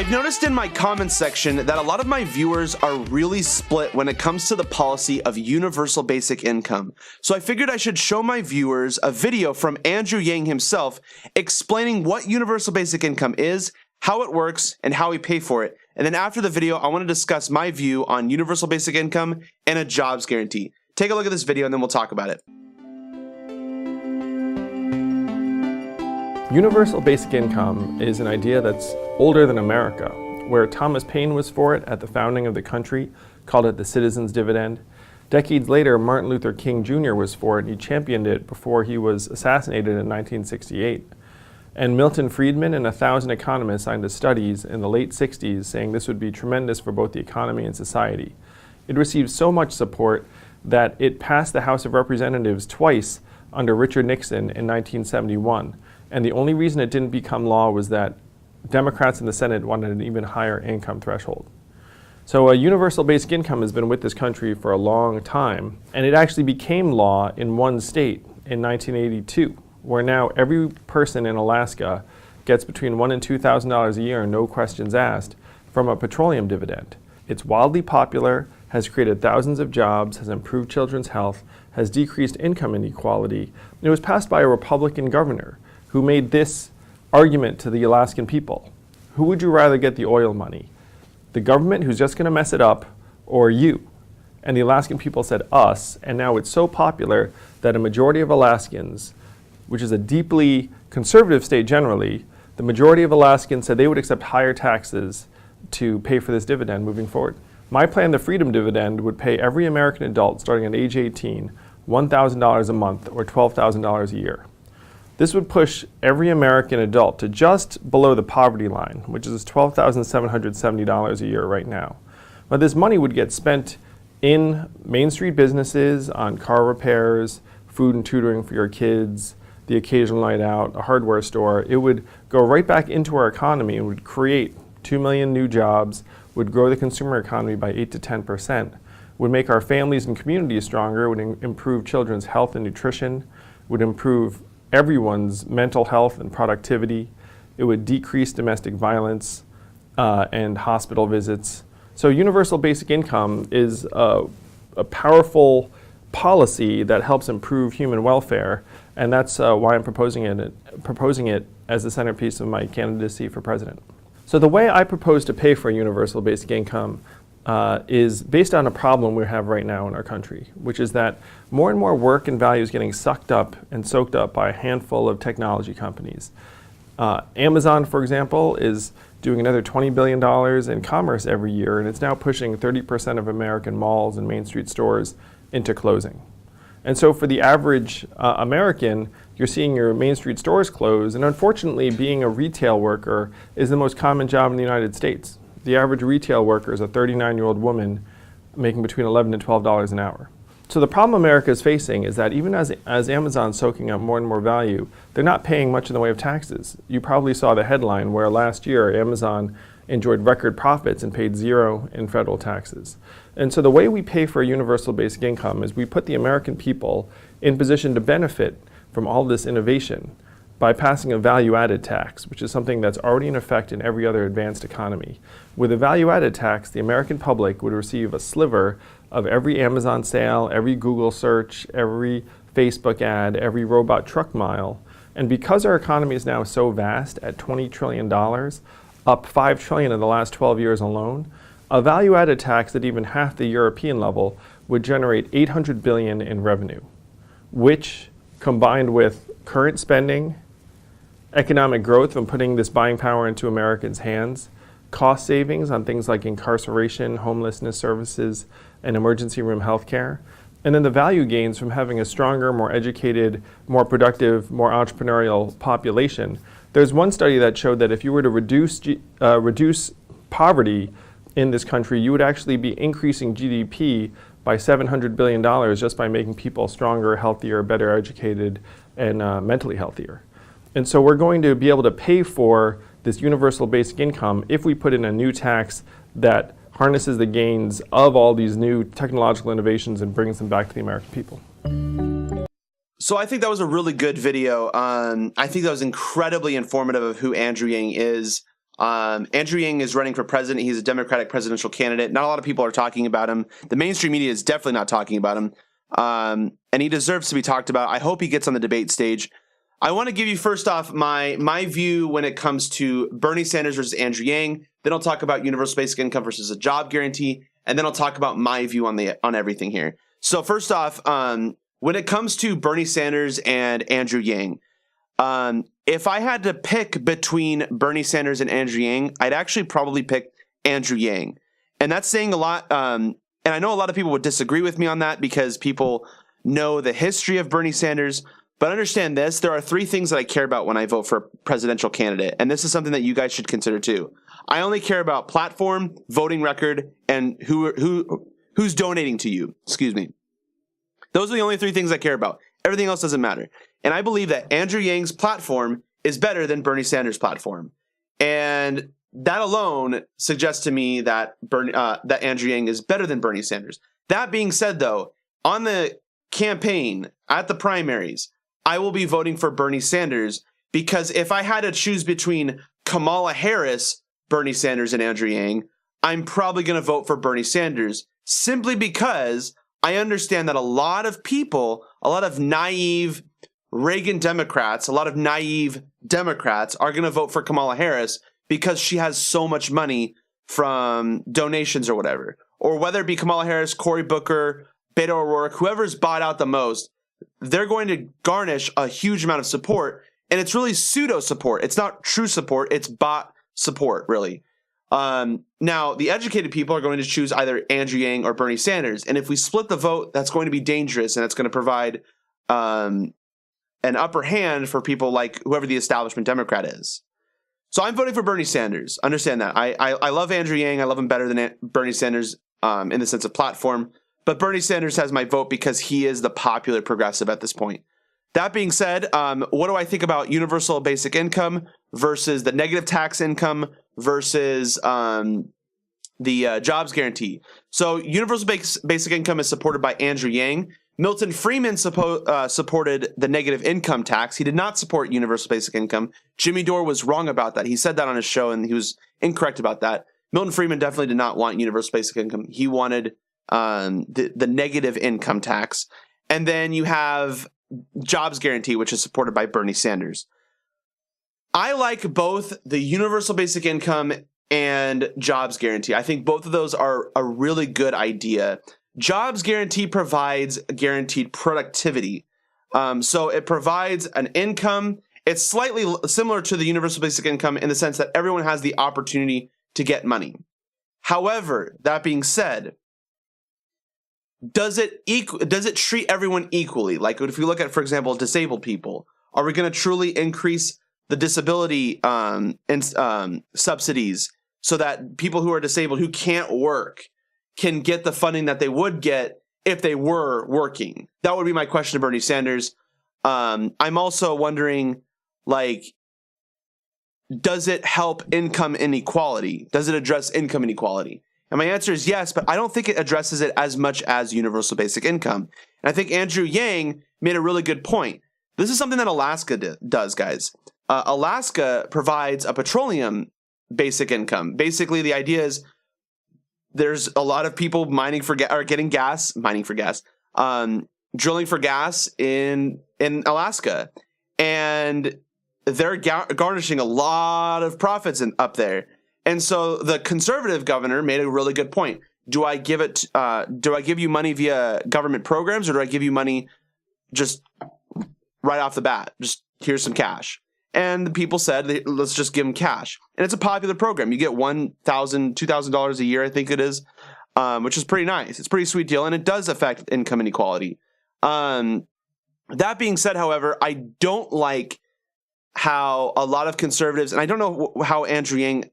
I've noticed in my comments section that a lot of my viewers are really split when it comes to the policy of universal basic income. So I figured I should show my viewers a video from Andrew Yang himself explaining what universal basic income is, how it works, and how we pay for it. And then after the video, I want to discuss my view on universal basic income and a jobs guarantee. Take a look at this video and then we'll talk about it. Universal basic income is an idea that's older than America, where Thomas Paine was for it at the founding of the country, called it the citizen's dividend. Decades later, Martin Luther King Jr. was for it, and he championed it before he was assassinated in 1968. And Milton Friedman and 1,000 economists signed studies in the late 60s saying this would be tremendous for both the economy and society. It received so much support that it passed the House of Representatives twice under Richard Nixon in 1971. And the only reason it didn't become law was that Democrats in the Senate wanted an even higher income threshold. So a universal basic income has been with this country for a long time, and it actually became law in one state in 1982, where now every person in Alaska gets between $1,000 and $2,000 a year, no questions asked, from a petroleum dividend. It's wildly popular, has created thousands of jobs, has improved children's health, has decreased income inequality, and it was passed by a Republican governor who made this argument to the Alaskan people. Who would you rather get the oil money? The government who's just going to mess it up, or you? And the Alaskan people said us, and now it's so popular that a majority of Alaskans, which is a deeply conservative state generally, the majority of Alaskans said they would accept higher taxes to pay for this dividend moving forward. My plan, the Freedom Dividend, would pay every American adult starting at age 18 $1,000 a month or $12,000 a year. This would push every American adult to just below the poverty line, which is $12,770 a year right now. But this money would get spent in Main Street businesses, on car repairs, food and tutoring for your kids, the occasional night out, a hardware store. It would go right back into our economy and would create 2 million new jobs, would grow the consumer economy by 8 to 10%, would make our families and communities stronger, would improve children's health and nutrition, would improve everyone's mental health and productivity. It would decrease domestic violence and hospital visits. So universal basic income is a powerful policy that helps improve human welfare, and that's why I'm proposing it as the centerpiece of my candidacy for president. So the way I propose to pay for universal basic income is based on a problem we have right now in our country, which is that more and more work and value is getting sucked up and soaked up by a handful of technology companies. Amazon, for example, is doing another $20 billion in commerce every year, and it's now pushing 30% of American malls and Main Street stores into closing. And so for the average American, you're seeing your Main Street stores close, and unfortunately, being a retail worker is the most common job in the United States. The average retail worker is a 39-year-old woman making between $11 and $12 an hour. So the problem America is facing is that even as Amazon's soaking up more and more value, they're not paying much in the way of taxes. You probably saw the headline where last year Amazon enjoyed record profits and paid zero in federal taxes. And so the way we pay for a universal basic income is we put the American people in position to benefit from all this innovation by passing a value-added tax, which is something that's already in effect in every other advanced economy. With a value-added tax, the American public would receive a sliver of every Amazon sale, every Google search, every Facebook ad, every robot truck mile. And because our economy is now so vast at $20 trillion, up $5 trillion in the last 12 years alone, a value-added tax at even half the European level would generate $800 billion in revenue, which, combined with current spending, economic growth from putting this buying power into Americans' hands, cost savings on things like incarceration, homelessness services, and emergency room health care, and then the value gains from having a stronger, more educated, more productive, more entrepreneurial population. There's one study that showed that if you were to reduce poverty in this country, you would actually be increasing GDP by $700 billion just by making people stronger, healthier, better educated, and mentally healthier. And so we're going to be able to pay for this universal basic income if we put in a new tax that harnesses the gains of all these new technological innovations and brings them back to the American people. So I think that was a really good video. I think that was incredibly informative of who Andrew Yang is. Andrew Yang is running for president. He's a Democratic presidential candidate. Not a lot of people are talking about him. The mainstream media is definitely not talking about him. And he deserves to be talked about. I hope he gets on the debate stage. I want to give you first off my view when it comes to Bernie Sanders versus Andrew Yang. Then I'll talk about universal basic income versus a job guarantee, and then I'll talk about my view on everything here. So first off, when it comes to Bernie Sanders and Andrew Yang, if I had to pick between Bernie Sanders and Andrew Yang, I'd actually probably pick Andrew Yang, and that's saying a lot. And I know a lot of people would disagree with me on that because people know the history of Bernie Sanders. But understand this, there are three things that I care about when I vote for a presidential candidate. And this is something that you guys should consider too. I only care about platform, voting record, and who's donating to you. Excuse me. Those are the only three things I care about. Everything else doesn't matter. And I believe that Andrew Yang's platform is better than Bernie Sanders' platform. And that alone suggests to me that that Andrew Yang is better than Bernie Sanders. That being said, though, on the campaign, at the primaries, I will be voting for Bernie Sanders because if I had to choose between Kamala Harris, Bernie Sanders, and Andrew Yang, I'm probably going to vote for Bernie Sanders simply because I understand that a lot of people, a lot of naive Reagan Democrats, a lot of naive Democrats are going to vote for Kamala Harris because she has so much money from donations or whatever. Or whether it be Kamala Harris, Cory Booker, Beto O'Rourke, whoever's bought out the most, they're going to garnish a huge amount of support, and it's really pseudo support. It's not true support. It's bot support, really. Now, the educated people are going to choose either Andrew Yang or Bernie Sanders, and if we split the vote, that's going to be dangerous, and it's going to provide an upper hand for people like whoever the establishment Democrat is. So I'm voting for Bernie Sanders. Understand that. I love Andrew Yang. I love him better than Bernie Sanders in the sense of platform. But Bernie Sanders has my vote because he is the popular progressive at this point. That being said, what do I think about universal basic income versus the negative tax income versus the jobs guarantee? So universal basic income is supported by Andrew Yang. Milton Friedman supported the negative income tax. He did not support universal basic income. Jimmy Dore was wrong about that. He said that on his show, and he was incorrect about that. Milton Friedman definitely did not want universal basic income. He wanted the negative income tax. And then you have jobs guarantee, which is supported by Bernie Sanders. I like both the universal basic income and jobs guarantee. I think both of those are a really good idea. Jobs guarantee provides guaranteed productivity. So it provides an income. It's slightly similar to the universal basic income in the sense that everyone has the opportunity to get money. However, that being said, does it treat everyone equally? Like if we look at, for example, disabled people, are we going to truly increase the disability subsidies so that people who are disabled who can't work can get the funding that they would get if they were working? That would be my question to Bernie Sanders. I'm also wondering, like, does it help income inequality? Does it address income inequality? And my answer is yes, but I don't think it addresses it as much as universal basic income. And I think Andrew Yang made a really good point. This is something that Alaska does, guys. Alaska provides a petroleum basic income. Basically, the idea is there's a lot of people drilling for gas in Alaska, and they're garnishing a lot of profits up there. And so the conservative governor made a really good point. Do I give you money via government programs, or do I give you money just right off the bat? Just here's some cash. And the people said, let's just give them cash. And it's a popular program. You get $1,000, $2,000 a year, I think it is, which is pretty nice. It's a pretty sweet deal, and it does affect income inequality. That being said, however, I don't like how a lot of conservatives, and I don't know how Andrew Yang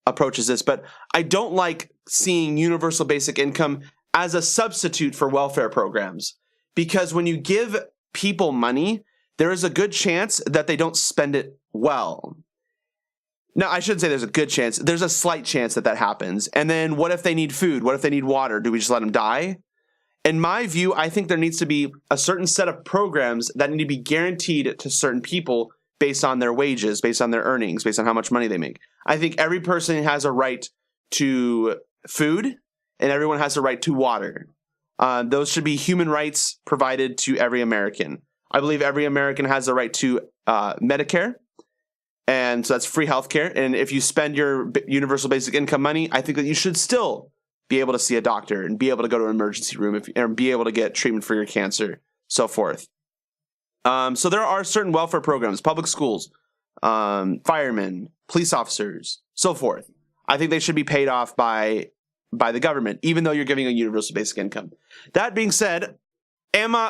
approaches this, but I don't like seeing universal basic income as a substitute for welfare programs. Because when you give people money, there is a good chance that they don't spend it well. Now, I shouldn't say there's a good chance. There's a slight chance that happens. And then what if they need food? What if they need water? Do we just let them die? In my view, I think there needs to be a certain set of programs that need to be guaranteed to certain people based on their wages, based on their earnings, based on how much money they make. I think every person has a right to food, and everyone has a right to water. Those should be human rights provided to every American. I believe every American has the right to Medicare, and so that's free healthcare. And if you spend your universal basic income money, I think that you should still be able to see a doctor and be able to go to an emergency room and be able to get treatment for your cancer, so forth. So there are certain welfare programs, public schools, firemen, police officers, so forth. I think they should be paid off by the government, even though you're giving a universal basic income. That being said,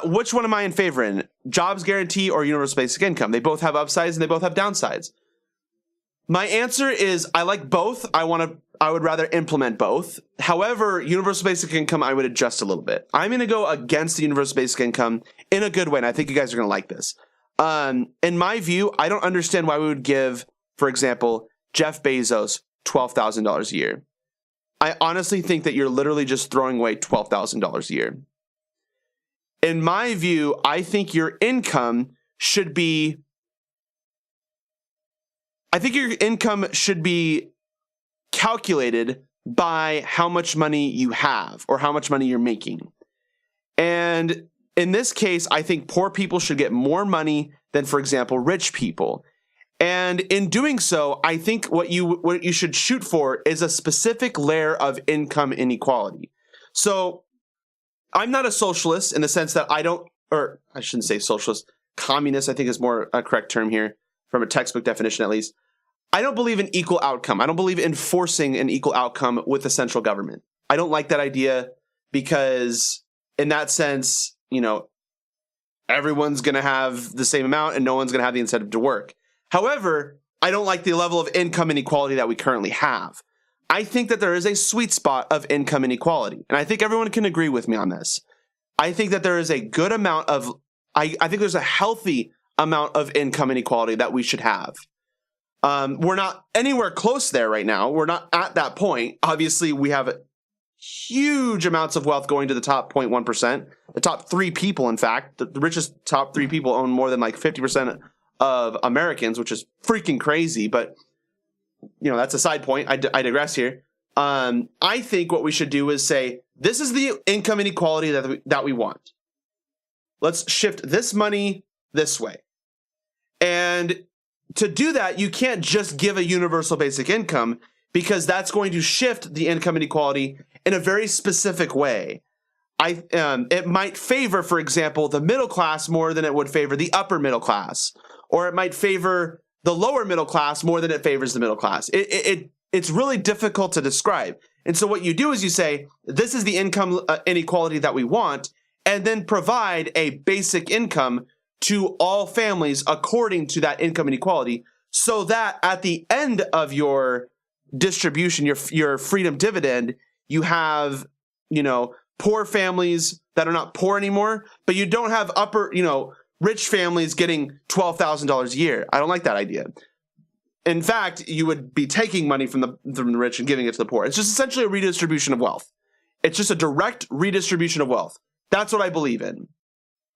which one am I in favor in? Jobs guarantee or universal basic income? They both have upsides and they both have downsides. My answer is I like both. I would rather implement both. However, universal basic income, I would adjust a little bit. I'm going to go against the universal basic income in a good way, and I think you guys are going to like this. In my view, I don't understand why we would give, for example, Jeff Bezos $12,000 a year. I honestly think that you're literally just throwing away $12,000 a year. In my view, I think your income should be calculated by how much money you have or how much money you're making. And in this case, I think poor people should get more money than, for example, rich people. And in doing so, I think what you should shoot for is a specific layer of income inequality. So I'm not a socialist in the sense that I shouldn't say socialist, communist, I think is more a correct term here from a textbook definition at least. I don't believe in equal outcome. I don't believe in forcing an equal outcome with the central government. I don't like that idea because in that sense, everyone's going to have the same amount and no one's going to have the incentive to work. However, I don't like the level of income inequality that we currently have. I think that there is a sweet spot of income inequality, and I think everyone can agree with me on this. I think that there is a good amount of, I think there's a healthy amount of income inequality that we should have. We're not anywhere close there right now. We're not at that point. Obviously, we have huge amounts of wealth going to the top 0.1%. The top 3 people, in fact, the richest top 3 people own more than like 50% of Americans, which is freaking crazy. But, that's a side point. I digress here. I think what we should do is say, this is the income inequality that we want. Let's shift this money this way. And to do that, you can't just give a universal basic income because that's going to shift the income inequality in a very specific way. It might favor, for example, the middle class more than it would favor the upper middle class, or it might favor the lower middle class more than it favors the middle class. It's really difficult to describe. And so what you do is you say, this is the income inequality that we want, and then provide a basic income to all families according to that income inequality, so that at the end of your distribution, your freedom dividend, you have, poor families that are not poor anymore, but you don't have rich families getting $12,000 a year. I don't like that idea. In fact, you would be taking money from the rich and giving it to the poor. It's just essentially a redistribution of wealth. It's just a direct redistribution of wealth. That's what I believe in.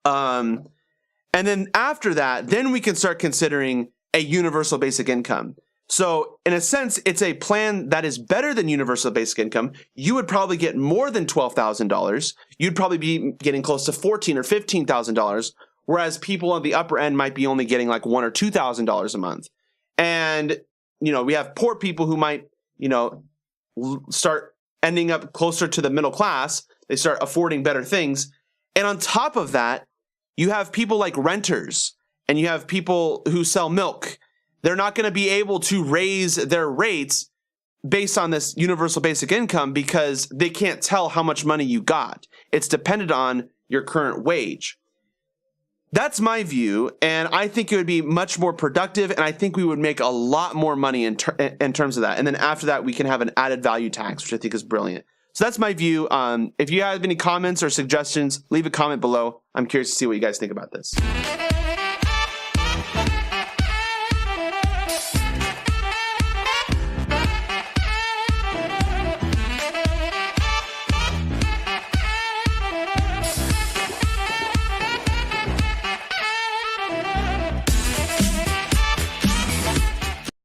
And then after that, then we can start considering a universal basic income. So in a sense, it's a plan that is better than universal basic income. You would probably get more than $12,000. You'd probably be getting close to $14,000 or $15,000, whereas people on the upper end might be only getting like $1,000 or $2,000 a month. And, we have poor people who might, start ending up closer to the middle class. They start affording better things. And on top of that, you have people like renters and you have people who sell milk. They're not going to be able to raise their rates based on this universal basic income because they can't tell how much money you got. It's dependent on your current wage. That's my view, and I think it would be much more productive, and I think we would make a lot more money in terms of that. And then after that, we can have an added value tax, which I think is brilliant. So that's my view. If you have any comments or suggestions, leave a comment below. I'm curious to see what you guys think about this.